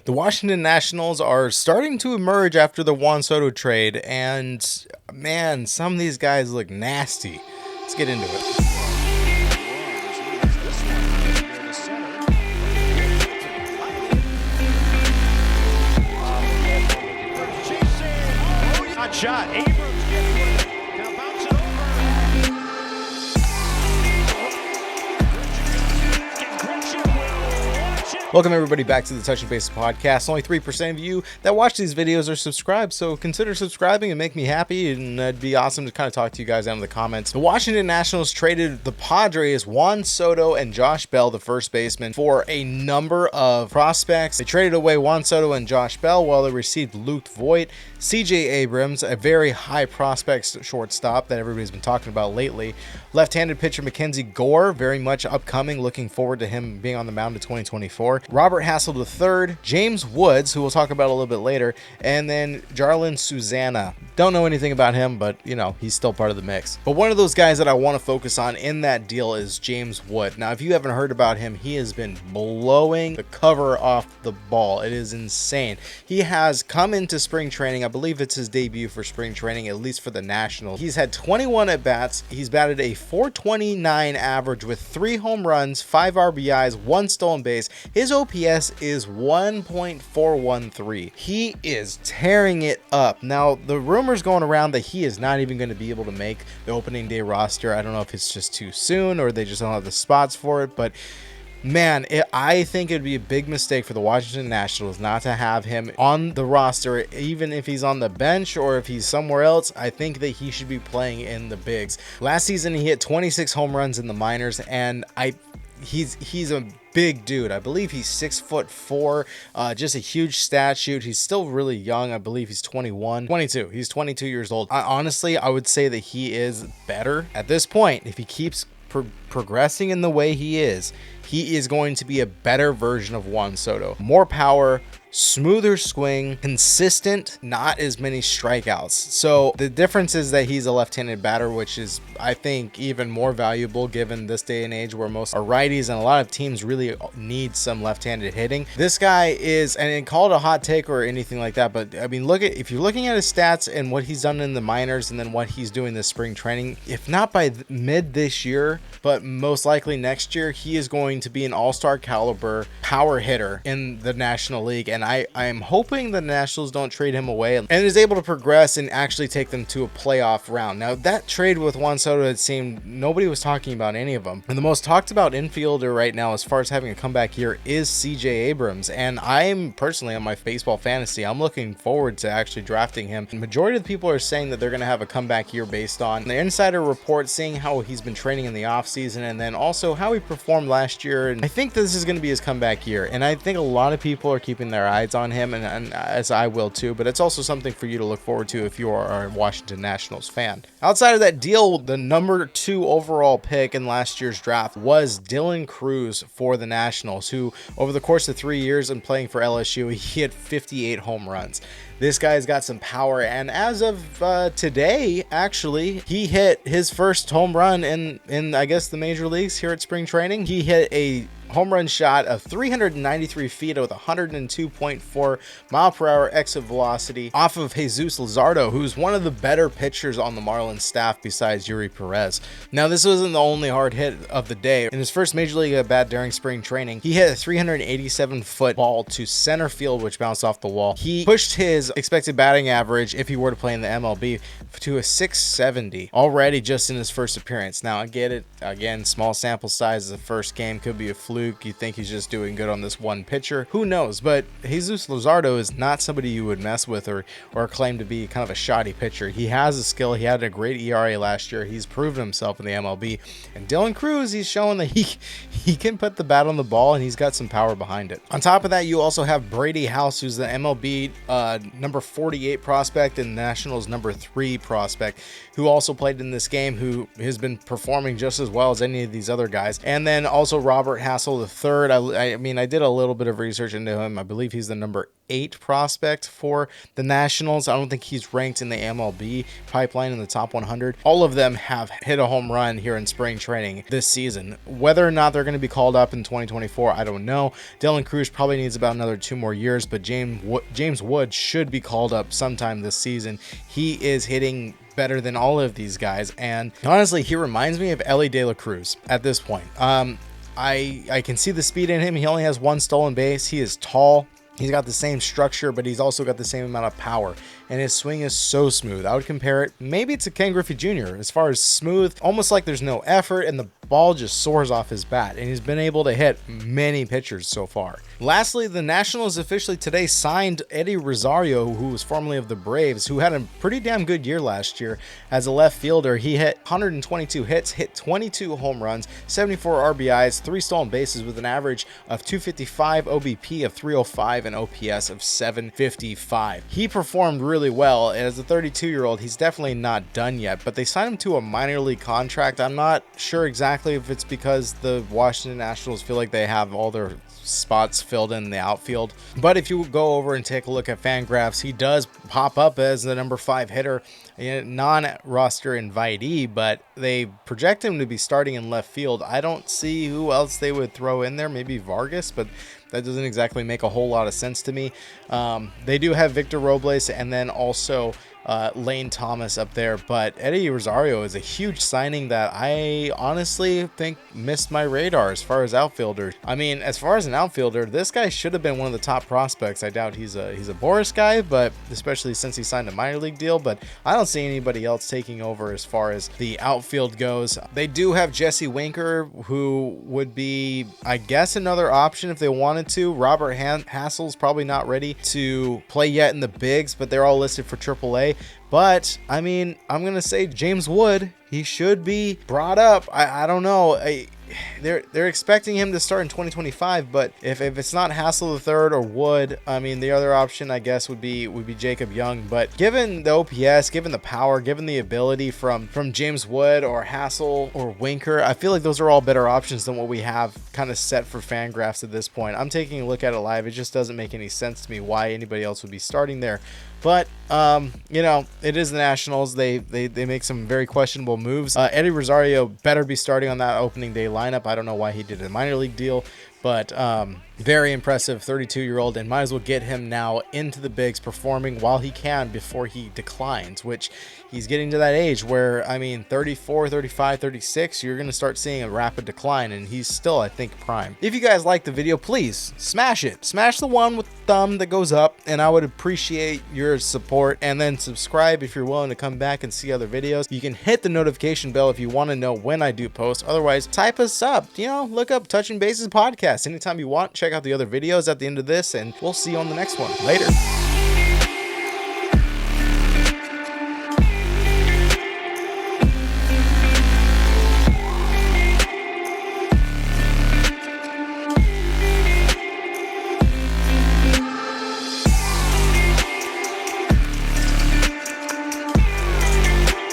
The Washington Nationals are starting to emerge after the Juan Soto trade, and man, some of these guys look nasty. Let's get into it. Hot shot. Abrams gets it. Gonna bounce it over. Welcome everybody back to the Touching Base podcast. Only 3% of you that watch these videos are subscribed, so consider subscribing and make me happy, and it'd be awesome to kind of talk to you guys down in the comments. The Washington Nationals traded the Padres, Juan Soto and Josh Bell, the first baseman, for a number of prospects. They traded away Juan Soto and Josh Bell while they received Luke Voigt, CJ Abrams, a very high prospect shortstop that everybody's been talking about lately, left-handed pitcher Mackenzie Gore, very much upcoming, looking forward to him being on the mound in 2024, Robert Hassel III, James Woods, who we'll talk about a little bit later, and then Jarlin Susana. Don't know anything about him, but you know, he's still part of the mix. But one of those guys that I want to focus on in that deal is James Wood. Now, if you haven't heard about him, he has been blowing the cover off the ball. It is insane. He has come into spring training. I believe it's his debut for spring training, at least for the Nationals. He's had 21 at-bats. He's batted a .429 average with 3 home runs, 5 RBIs, 1 stolen base. His OPS is 1.413. He is tearing it up. Now, the rumors going around that he is not even going to be able to make the opening day roster. I don't know if it's just too soon or they just don't have the spots for it, but man, I think it'd be a big mistake for the Washington Nationals not to have him on the roster, even if he's on the bench or if he's somewhere else. I think that he should be playing in the bigs. Last season, he hit 26 home runs in the minors, and he's a big dude. I believe he's 6'4", just a huge stat shoot. He's still really young. I believe he's 22. He's 22 years old. Honestly, I would say that he is better at this point. If he keeps progressing in the way he is going to be a better version of Juan Soto. More power, smoother swing, consistent, not as many strikeouts. So the difference is that he's a left-handed batter, which is, I think, even more valuable given this day and age where most are righties and a lot of teams really need some left-handed hitting. This guy is, and call it a hot take or anything like that, but I mean, if you're looking at his stats and what he's done in the minors and then what he's doing this spring training, if not by mid this year, but most likely next year, he is going to be an all-star caliber power hitter in the National League. And I am hoping the Nationals don't trade him away and is able to progress and actually take them to a playoff round. Now, that trade with Juan Soto, it seemed nobody was talking about any of them. And the most talked about infielder right now as far as having a comeback year is CJ Abrams. And I'm personally on my baseball fantasy, I'm looking forward to actually drafting him. The majority of the people are saying that they're going to have a comeback year based on the insider report, seeing how he's been training in the offseason and then also how he performed last year. And I think this is going to be his comeback year. And I think a lot of people are keeping their eyes on him, and as I will too, but it's also something for you to look forward to if you are a Washington Nationals fan. Outside of that deal, the number 2 overall pick in last year's draft was Dylan Cruz for the Nationals, who over the course of 3 years and playing for LSU, he hit 58 home runs. This guy's got some power, and as of today, actually, he hit his first home run in I guess the major leagues here at spring training. He hit a home run shot of 393 feet with 102.4 mile per hour exit velocity off of Jesus Luzardo, who's one of the better pitchers on the Marlins staff besides Yuri Perez. Now, this wasn't the only hard hit of the day. In his first major league at bat during spring training, he hit a 387-foot ball to center field, which bounced off the wall. He pushed his expected batting average, if he were to play in the MLB, to a 670 already just in his first appearance. Now, I get it. Again, small sample size of the first game, could be a fluke. You think he's just doing good on this one pitcher. Who knows? But Jesus Luzardo is not somebody you would mess with or claim to be kind of a shoddy pitcher. He has a skill. He had a great ERA last year. He's proven himself in the MLB. And Dylan Cruz, he's showing that he can put the bat on the ball and he's got some power behind it. On top of that, you also have Brady House, who's the MLB number 48 prospect and Nationals number 3 prospect, who also played in this game, who has been performing just as well as any of these other guys. And then also Robert Hassel Hassel III. I mean, I did a little bit of research into him. I believe he's the number 8 prospect for the Nationals. I don't think he's ranked in the MLB pipeline in the top 100. All of them have hit a home run here in spring training this season. Whether or not they're going to be called up in 2024, I don't know. Dylan Cruz probably needs about another 2 more years, but James Wood should be called up sometime this season. He is hitting better than all of these guys, and honestly, he reminds me of Ellie De La Cruz at this point. I can see the speed in him. He only has 1 stolen base. He is tall. He's got the same structure, but he's also got the same amount of power, and his swing is so smooth. I would compare it maybe to Ken Griffey Jr. as far as smooth, almost like there's no effort, and the ball just soars off his bat, and he's been able to hit many pitchers so far. Lastly, the Nationals officially today signed Eddie Rosario, who was formerly of the Braves, who had a pretty damn good year last year as a left fielder. He hit 122 hits, hit 22 home runs, 74 RBIs, 3 stolen bases with an average of 255, OBP of 305, and OPS of 755. He performed really well, and as a 32-year-old, he's definitely not done yet, but they signed him to a minor league contract. I'm not sure exactly if it's because the Washington Nationals feel like they have all their spots filled in the outfield, but if you go over and take a look at Fangraphs, he does pop up as the number 5 hitter, non-roster invitee, but they project him to be starting in left field. I don't see who else they would throw in there, maybe Vargas, but that doesn't exactly make a whole lot of sense to me. They do have Victor Robles and then also Lane Thomas up there, but Eddie Rosario is a huge signing that I honestly think missed my radar as far as outfielders. I mean, as far as an outfielder, this guy should have been one of the top prospects. I doubt he's a Boris guy, but especially since he signed a minor league deal, but I don't see anybody else taking over as far as the outfield goes. They do have Jesse Winker, who would be, I guess, another option if they wanted to. Robert Hassel's probably not ready to play yet in the bigs, but they're all listed for AAA. But I mean, I'm gonna say James Wood, he should be brought up. I don't know. They're expecting him to start in 2025, but if it's not Hassel III or Wood, I mean, the other option I guess would be Jacob Young. But given the OPS, given the power, given the ability from James Wood or Hassel or Winker, I feel like those are all better options than what we have kind of set for Fangraphs at this point. I'm taking a look at it live. It just doesn't make any sense to me why anybody else would be starting there. But you know, it is the Nationals. They make some very questionable moves. Eddie Rosario better be starting on that opening day lineup. I don't know why he did a minor league deal, but very impressive 32-year-old, and might as well get him now into the bigs performing while he can before he declines, which he's getting to that age where, I mean, 34, 35, 36, you're going to start seeing a rapid decline, and he's still, I think, prime. If you guys like the video, please smash it. Smash the one with the thumb that goes up, and I would appreciate your support, and then subscribe if you're willing to come back and see other videos. You can hit the notification bell if you want to know when I do post. Otherwise, type us up, you know, look up Touching Bases Podcast anytime you want. Check out the other videos at the end of this, and we'll see you on the next one. Later.